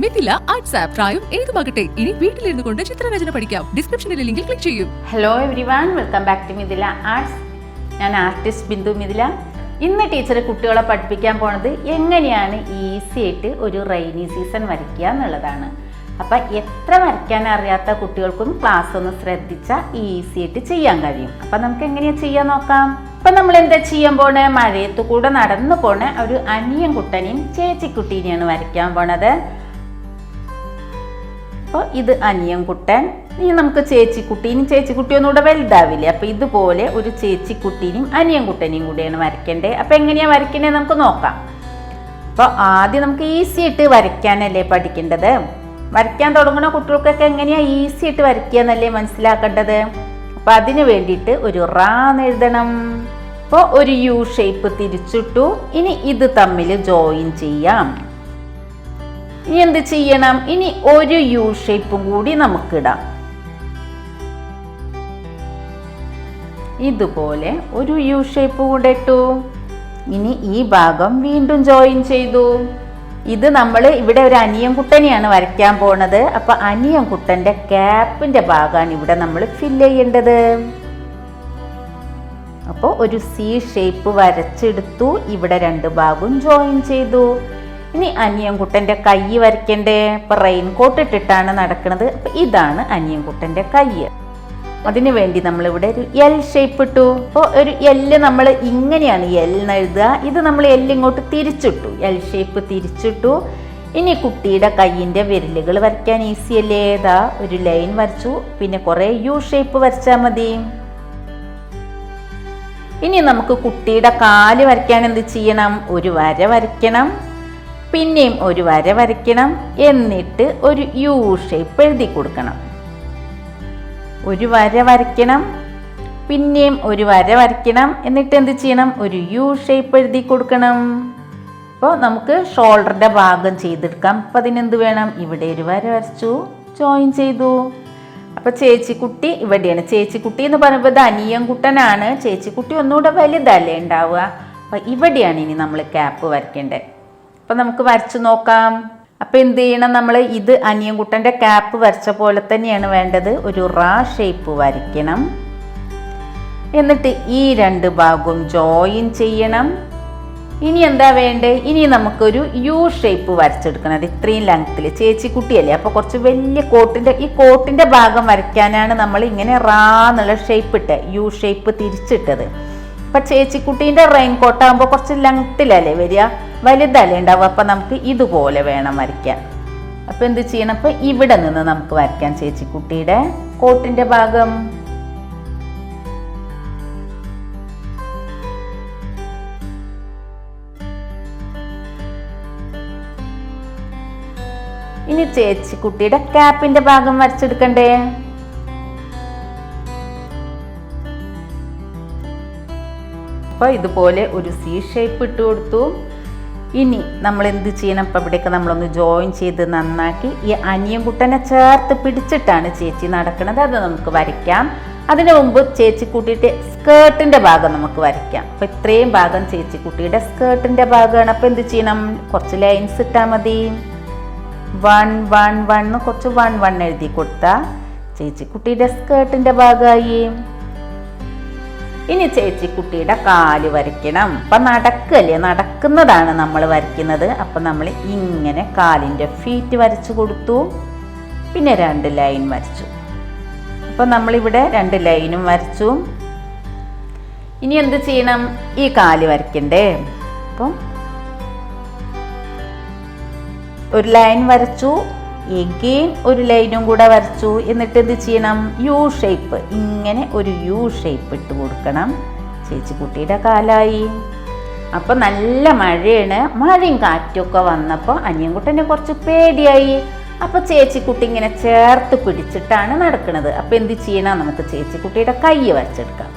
Mithila arts app പ്രായം ഏതുമാകട്ടെ ഇനി വീട്ടിലിരുന്നു കൊണ്ട് ചിത്രരചന പഠിക്കാം. ഡിസ്ക്രിപ്ഷനിലെ ലിങ്കിൽ ക്ലിക്ക് ചെയ്യൂ. Hello everyone, welcome back to Mithila arts. ഞാൻ ആർട്ടിസ്റ്റ് ബിന്ദു മിഥില. ഇന്ന് ടീച്ചർ കുട്ടികളെ പഠിപ്പിക്കാൻ പോണത് എങ്ങനെയാണ് ഈസി ആയിട്ട് ഒരു റെയിനി സീസൺ വരയ്ക്കുക എന്നുള്ളതാണ്. അപ്പം എത്ര വരയ്ക്കാൻ അറിയാത്ത കുട്ടികൾക്കും ക്ലാസ് ഒന്ന് ശ്രദ്ധിച്ചാൽ ഈസി ആയിട്ട് ചെയ്യാൻ കഴിയും. അപ്പം നമുക്ക് എങ്ങനെയാണ് ചെയ്യാൻ നോക്കാം. അപ്പം നമ്മൾ എന്താ ചെയ്യാൻ പോണേ, മഴയത്തു കൂടെ നടന്നു പോണ ഒരു അനിയൻ കുട്ടനെയും ചേച്ചിക്കുട്ടീനെയാണ് വരയ്ക്കാൻ പോണത്. അപ്പോൾ ഇത് അനിയൻ കുട്ടൻ, ഇനി നമുക്ക് ചേച്ചിക്കുട്ടീനും ചേച്ചിക്കുട്ടിയൊന്നുകൂടെ വലുതാവില്ലേ. അപ്പോൾ ഇതുപോലെ ഒരു ചേച്ചിക്കുട്ടീനും അനിയൻ കുട്ടനെയും കൂടിയാണ് വരയ്ക്കേണ്ടത്. അപ്പോൾ എങ്ങനെയാണ് വരയ്ക്കേണ്ടത് നമുക്ക് നോക്കാം. അപ്പോൾ ആദ്യം നമുക്ക് ഈസി ആയിട്ട് വരയ്ക്കാനല്ലേ പഠിക്കേണ്ടത്. വരയ്ക്കാൻ തുടങ്ങുന്ന കുട്ടികൾക്കൊക്കെ എങ്ങനെയാണ് ഈസി ആയിട്ട് വരയ്ക്കുക എന്നല്ലേ മനസ്സിലാക്കേണ്ടത്. അപ്പോൾ അതിന് വേണ്ടിയിട്ട് ഒരു റാന്ന് എഴുതണം. അപ്പോൾ ഒരു യു ഷേപ്പ് തിരിച്ചിട്ടു. ഇനി ഇത് തമ്മിൽ ജോയിൻ ചെയ്യാം. ഇനി എന്ത് ചെയ്യണം, ഇനി ഒരു യു ഷേപ്പും കൂടി നമുക്കിടാം. ഇതുപോലെ ഒരു യു ഷേപ്പ് കൂടെ ഇട്ടു. ഇനി ഈ ഭാഗം വീണ്ടും ജോയിൻ ചെയ്തു. ഇത് നമ്മൾ ഇവിടെ ഒരു അനിയൻ കുട്ടനെയാണ് വരയ്ക്കാൻ പോണത്. അപ്പൊ അനിയൻ കുട്ടന്റെ ക്യാപ്പിന്റെ ഭാഗമാണ് ഇവിടെ നമ്മൾ ഫില്ല് ചെയ്യേണ്ടത്. അപ്പോൾ ഒരു സി ഷേപ്പ് വരച്ചെടുത്തു. ഇവിടെ രണ്ട് ഭാഗവും ജോയിൻ ചെയ്തു. ഇനി അനിയൻകുട്ടൻ്റെ കൈ വരയ്ക്കണ്ടേ. ഇപ്പൊ റെയിൻകോട്ട് ഇട്ടിട്ടാണ് നടക്കുന്നത്. അപ്പൊ ഇതാണ് അനിയൻകുട്ടൻ്റെ കൈ. അതിനു വേണ്ടി നമ്മളിവിടെ ഒരു എൽ ഷേപ്പ് ഇട്ടു. അപ്പോൾ ഒരു എല്ല് നമ്മൾ ഇങ്ങനെയാണ് എൽ എന്ന് എഴുതുക. ഇത് നമ്മൾ എല്ല് ഇങ്ങോട്ട് തിരിച്ചിട്ടു, എൽ ഷേപ്പ് തിരിച്ചിട്ടു. ഇനി കുട്ടിയുടെ കൈയിൻ്റെ വിരലുകൾ വരയ്ക്കാൻ ഈസി അല്ലേ. ഏതാ ഒരു ലൈൻ വരച്ചു, പിന്നെ കുറേ യു ഷേപ്പ് വരച്ചാൽ മതി. ഇനി നമുക്ക് കുട്ടിയുടെ കാല് വരയ്ക്കാൻ എന്ത് ചെയ്യണം, ഒരു വര വരയ്ക്കണം, പിന്നെയും ഒരു വര വരയ്ക്കണം, എന്നിട്ട് ഒരു യു ഷേപ്പ് എഴുതി കൊടുക്കണം. ഒരു വര വരയ്ക്കണം, പിന്നെയും ഒരു വര വരയ്ക്കണം, എന്നിട്ട് എന്ത് ചെയ്യണം, ഒരു യു ഷേപ്പ് എഴുതി കൊടുക്കണം. അപ്പോൾ നമുക്ക് ഷോൾഡറിൻ്റെ ഭാഗം ചെയ്തെടുക്കാം. അപ്പം അതിനെന്ത് വേണം, ഇവിടെ ഒരു വര വരച്ചു, ജോയിൻ ചെയ്തു. അപ്പോൾ ചേച്ചിക്കുട്ടി ഇവിടെയാണ്. ചേച്ചിക്കുട്ടി എന്ന് പറയുമ്പോൾ ഇത് അനിയൻ കുട്ടനാണ്. ചേച്ചിക്കുട്ടി ഒന്നുകൂടെ വലുതല്ലേ ഉണ്ടാവുക. അപ്പം ഇവിടെയാണ് ഇനി നമ്മൾ ക്യാപ്പ് വരയ്ക്കേണ്ടത്. അപ്പം നമുക്ക് വരച്ചു നോക്കാം. അപ്പം എന്ത് ചെയ്യണം, നമ്മൾ ഇത് അനിയൻകുട്ടൻ്റെ ക്യാപ്പ് വരച്ച പോലെ തന്നെയാണ് വേണ്ടത്. ഒരു റാ ഷേപ്പ് വരയ്ക്കണം, എന്നിട്ട് ഈ രണ്ട് ഭാഗവും ജോയിൻ ചെയ്യണം. ഇനി എന്താ വേണ്ടത്, ഇനി നമുക്കൊരു യു ഷേപ്പ് വരച്ചെടുക്കണം. അത് ഇത്രയും ലെങ്ത്തിൽ. ചേച്ചിക്കുട്ടിയല്ലേ, അപ്പോൾ കുറച്ച് വലിയ ഈ കോട്ടിൻ്റെ ഭാഗം വരയ്ക്കാനാണ് നമ്മൾ ഇങ്ങനെ റാ എന്നുള്ള ഷേപ്പ് ഇട്ട് യു ഷേപ്പ് തിരിച്ചിട്ടത്. അപ്പം ചേച്ചിക്കുട്ടീൻ്റെ റെയിൻ കോട്ടാകുമ്പോൾ കുറച്ച് ലെങ്ത്തിലല്ലേ വരിക, വലുതല്ലേ ഉണ്ടാവുക. അപ്പം നമുക്ക് ഇതുപോലെ വേണം വരയ്ക്കാൻ. അപ്പം എന്ത് ചെയ്യണം, അപ്പം ഇവിടെ നിന്ന് നമുക്ക് വരയ്ക്കാം ചേച്ചിക്കുട്ടിയുടെ കോട്ടിൻ്റെ ഭാഗം. ഇനി ചേച്ചിക്കുട്ടിയുടെ ക്യാപ്പിൻ്റെ ഭാഗം വരച്ചെടുക്കണ്ടേ. അപ്പോൾ ഇതുപോലെ ഒരു സി ഷേപ്പ് ഇട്ട് കൊടുത്തു. ഇനി നമ്മൾ എന്ത് ചെയ്യണം, ഇപ്പം ഇവിടെയൊക്കെ നമ്മളൊന്ന് ജോയിൻ ചെയ്ത് നന്നാക്കി ഈ അനിയൻകുട്ടനെ ചേർത്ത് പിടിച്ചിട്ടാണ് ചേച്ചി നടക്കുന്നത്. അത് നമുക്ക് വരയ്ക്കാം. അതിനു മുമ്പ് ചേച്ചിക്കുട്ടിയുടെ സ്കേർട്ടിൻ്റെ ഭാഗം നമുക്ക് വരയ്ക്കാം. അപ്പോൾ ഇത്രയും ഭാഗം ചേച്ചിക്കുട്ടിയുടെ സ്കേർട്ടിൻ്റെ ഭാഗമാണ്. അപ്പോൾ എന്ത് ചെയ്യണം, കുറച്ച് ലൈൻസ് ഇട്ടാൽ മതി. 1 1 1 കുറച്ച് 1 1 എഴുതി കൊടുത്താൽ ചേച്ചിക്കുട്ടിയുടെ സ്കേർട്ടിൻ്റെ ഭാഗമായി. ഇനി ചേച്ചിക്കുട്ടിയുടെ കാല് വരയ്ക്കണം. അപ്പം നടക്കല്ലേ, നടക്കുന്നതാണ് നമ്മൾ വരയ്ക്കുന്നത്. അപ്പം നമ്മൾ ഇങ്ങനെ കാലിൻ്റെ ഫീറ്റ് വരച്ചു കൊടുത്തു, പിന്നെ 2 ലൈൻ വരച്ചു. അപ്പം നമ്മളിവിടെ 2 ലൈനും വരച്ചു. ഇനി എന്ത് ചെയ്യണം, ഈ കാല് വരയ്ക്കണ്ടേ. അപ്പം ഒരു ലൈൻ വരച്ചു, എഗെയിൻ ഒരു ലൈനും കൂടെ വരച്ചു. എന്നിട്ട് എന്ത് ചെയ്യണം, യു ഷേപ്പ്, ഇങ്ങനെ ഒരു യു ഷേപ്പ് ഇട്ട് കൊടുക്കണം. ചേച്ചിക്കുട്ടിയുടെ കാലായി. അപ്പം നല്ല മഴയാണ്. മഴയും കാറ്റൊക്കെ വന്നപ്പോൾ അനിയൻകുട്ടനെ കുറച്ച് പേടിയായി. അപ്പോൾ ചേച്ചിക്കുട്ടി ഇങ്ങനെ ചേർത്ത് പിടിച്ചിട്ടാണ് നടക്കുന്നത്. അപ്പം എന്ത് ചെയ്യണം, നമുക്ക് ചേച്ചിക്കുട്ടിയുടെ കൈ വരച്ചെടുക്കാം.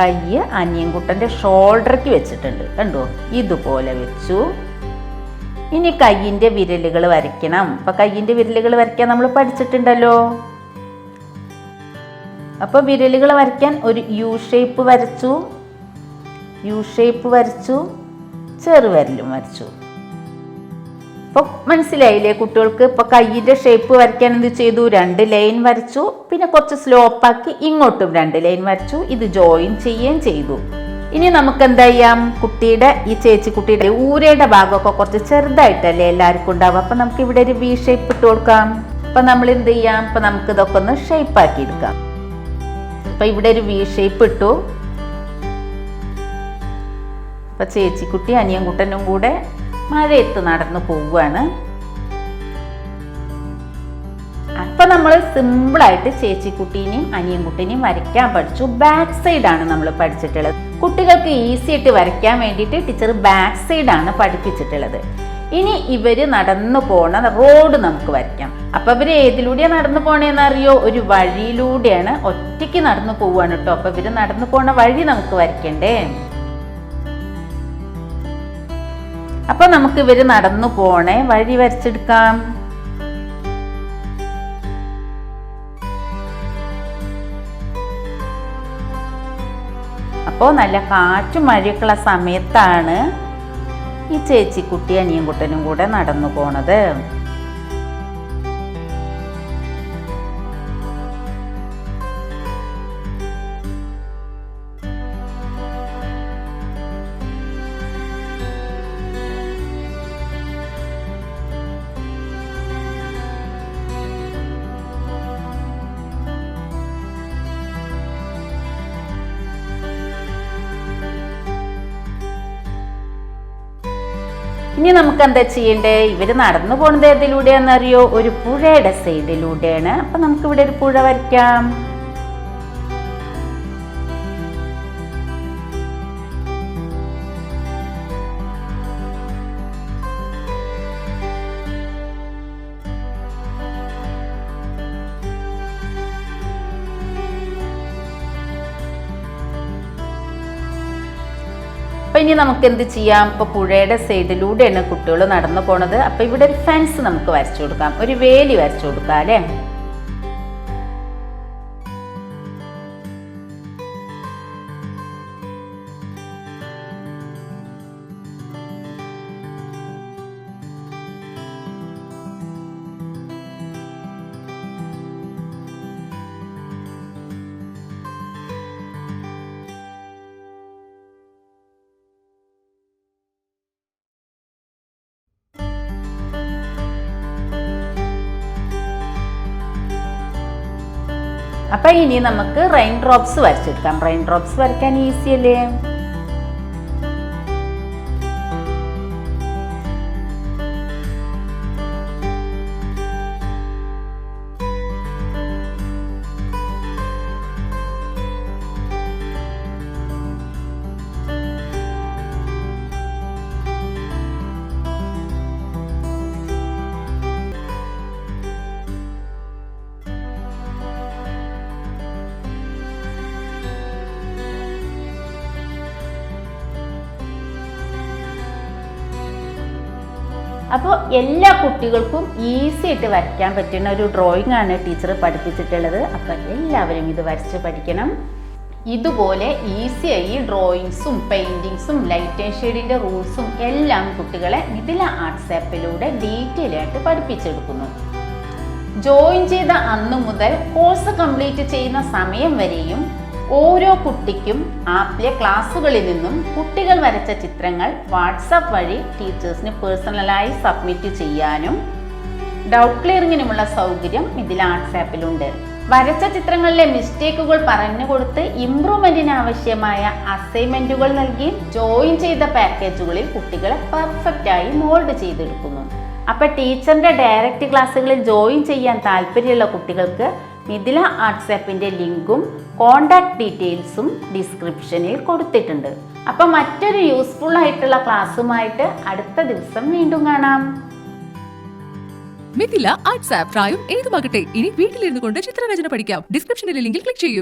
കൈ അനിയൻകുട്ടൻ്റെ ഷോൾഡർക്ക് വെച്ചിട്ടുണ്ട്, കണ്ടോ, ഇതുപോലെ വെച്ചു. ഇനി കയ്യിൻ്റെ വിരലുകൾ വരയ്ക്കണം. അപ്പം കയ്യിൻ്റെ വിരലുകൾ വരയ്ക്കാൻ നമ്മൾ പഠിച്ചിട്ടുണ്ടല്ലോ. അപ്പോൾ വിരലുകൾ വരയ്ക്കാൻ ഒരു യു ഷേപ്പ് വരച്ചു, ചെറുവിരലും വരച്ചു. ഇപ്പോൾ മനസ്സിലായില്ലേ കുട്ടികൾക്ക്? ഇപ്പോൾ കയ്യിൻ്റെ ഷേപ്പ് വരയ്ക്കാൻ എന്ത് ചെയ്തു? 2 ലൈൻ വരച്ചു, പിന്നെ കുറച്ച് സ്ലോപ്പാക്കി ഇങ്ങോട്ടും 2 ലൈൻ വരച്ചു. ഇത് ജോയിൻ ചെയ്യുകയും ചെയ്തു. ഇനി നമുക്ക് എന്താ ചെയ്യാം? കുട്ടിയുടെ ഈ ചേച്ചിക്കുട്ടിയുടെ ഊരയുടെ ഭാഗമൊക്കെ കുറച്ച് ചെറുതായിട്ടല്ലേ എല്ലാവർക്കും ഉണ്ടാവും. അപ്പം നമുക്ക് ഇവിടെ ഒരു വി ഷേപ്പ് ഇട്ട് കൊടുക്കാം. അപ്പം നമ്മൾ എന്ത് ചെയ്യാം? അപ്പം നമുക്ക് ഇതൊക്കെ ഒന്ന് ഷേപ്പ് ആക്കി എടുക്കാം. അപ്പം ഇവിടെ ഒരു വി ഷേപ്പ് ഇട്ടു. അപ്പം ചേച്ചിക്കുട്ടി അനിയൻകുട്ടനും കൂടെ മഴയത്ത് നടന്നു പോവുകയാണ്. അപ്പൊ നമ്മൾ സിമ്പിളായിട്ട് ചേച്ചിക്കുട്ടീനെയും അനിയൻകുട്ടീനെയും വരയ്ക്കാൻ പഠിച്ചു. ബാക്ക് സൈഡാണ് നമ്മൾ പഠിച്ചിട്ടുള്ളത്. കുട്ടികൾക്ക് ഈസി ആയിട്ട് വരയ്ക്കാൻ വേണ്ടിയിട്ട് ടീച്ചർ ബാക്ക് സൈഡാണ് പഠിപ്പിച്ചിട്ടുള്ളത്. ഇനി ഇവര് നടന്നു പോണ റോഡ് നമുക്ക് വരയ്ക്കാം. അപ്പൊ ഇവര് ഏതിലൂടെയാണ് നടന്നു പോണേന്ന് അറിയോ? ഒരു വഴിയിലൂടെയാണ്, ഒറ്റയ്ക്ക് നടന്നു പോവാണ് കേട്ടോ. അപ്പൊ ഇവര് നടന്നു പോണ വഴി നമുക്ക് വരയ്ക്കണ്ടേ? അപ്പൊ നമുക്ക് ഇവര് നടന്നു പോണേ വഴി വരച്ചെടുക്കാം. അപ്പോൾ നല്ല കാറ്റും മഴയൊക്കെയുള്ള സമയത്താണ് ഈ ചേച്ചിക്കുട്ടി അനിയൻകുട്ടനും കൂടെ നടന്നു പോണത്. ഇനി നമുക്ക് എന്താ ചെയ്യണ്ടേ? ഇവര് നടന്നു പോണത് ഏതിലൂടെയാണെന്നറിയോ? ഒരു പുഴയുടെ സൈഡിലൂടെയാണ്. അപ്പൊ നമുക്ക് ഇവിടെ ഒരു പുഴ വരയ്ക്കാം. അപ്പൊ ഇനി നമുക്ക് എന്ത് ചെയ്യാം? ഇപ്പൊ പുഴയുടെ സൈഡിലൂടെയാണ് കുട്ടികൾ നടന്നു പോണത്. അപ്പൊ ഇവിടെ ഒരു ഫെൻസ് നമുക്ക് വരച്ചു കൊടുക്കാം, ഒരു വേലി വരച്ചു കൊടുക്കാം അല്ലേ? അപ്പൊ ഇനി നമുക്ക് റെയിൻ ഡ്രോപ്സ് വരച്ചെടുക്കാം. റെയിൻ ഡ്രോപ്സ് വരയ്ക്കാൻ ഈസി അല്ലേ? അപ്പോൾ എല്ലാ കുട്ടികൾക്കും ഈസി ആയിട്ട് വരയ്ക്കാൻ പറ്റുന്ന ഒരു ഡ്രോയിങ് ആണ് ടീച്ചർ പഠിപ്പിച്ചിട്ടുള്ളത്. അപ്പം എല്ലാവരും ഇത് വരച്ച് പഠിക്കണം. ഇതുപോലെ ഈസിയായി ഡ്രോയിങ്സും പെയിൻറ്റിങ്സും ലൈറ്റ് ആൻഡ് ഷെയ്ഡിൻ്റെ റൂൾസും എല്ലാം കുട്ടികളെ മിഥില ആർട്സ് ആപ്പിലൂടെ ഡീറ്റെയിൽ ആയിട്ട് പഠിപ്പിച്ചെടുക്കുന്നു. ജോയിൻ ചെയ്ത അന്നു മുതൽ കോഴ്സ് കംപ്ലീറ്റ് ചെയ്യുന്ന സമയം വരെയും ഓരോ കുട്ടിക്കും ആപ്പിലെ ക്ലാസ്സുകളിൽ നിന്നും കുട്ടികൾ വരച്ച ചിത്രങ്ങൾ വാട്സാപ്പ് വഴി ടീച്ചേഴ്സിന് പേഴ്സണലായി സബ്മിറ്റ് ചെയ്യാനും ഡൗട്ട് ക്ലിയറിങ്ങിനുമുള്ള സൗകര്യം മിഥില ആർട്സ് ആപ്പിലുണ്ട്. വരച്ച ചിത്രങ്ങളിലെ മിസ്റ്റേക്കുകൾ പറഞ്ഞു കൊടുത്ത് ഇംപ്രൂവ്മെന്റിന് ആവശ്യമായ അസൈൻമെന്റുകൾ നൽകി ജോയിൻ ചെയ്ത പാക്കേജുകളിൽ കുട്ടികളെ പെർഫെക്റ്റ് ആയി മോൾഡ് ചെയ്തെടുക്കുന്നു. അപ്പൊ ടീച്ചറിന്റെ ഡയറക്റ്റ് ക്ലാസ്സുകളിൽ ജോയിൻ ചെയ്യാൻ താല്പര്യമുള്ള കുട്ടികൾക്ക് മിഥില ആർട്സ് ആപ്പിന്റെ ലിങ്കും കോണ്ടാക്ട് ഡീറ്റെയിൽസും ഡിസ്ക്രിപ്ഷനിൽ കൊടുത്തിട്ടുണ്ട്. അപ്പം മറ്റൊരു യൂസ്ഫുൾ ആയിട്ടുള്ള ക്ലാസ്സുമായിട്ട് അടുത്ത ദിവസം വീണ്ടും കാണാം. മിഥില ആർട്സ് ആപ്പ് പ്രായം ഏതുമാകട്ടെ ഇനി വീട്ടിലിരുന്നു കൊണ്ട് ചിത്രരചന പഠിക്കാം. ഡിസ്ക്രിപ്ഷനിലെ ലിങ്കിൽ ക്ലിക്ക് ചെയ്യൂ.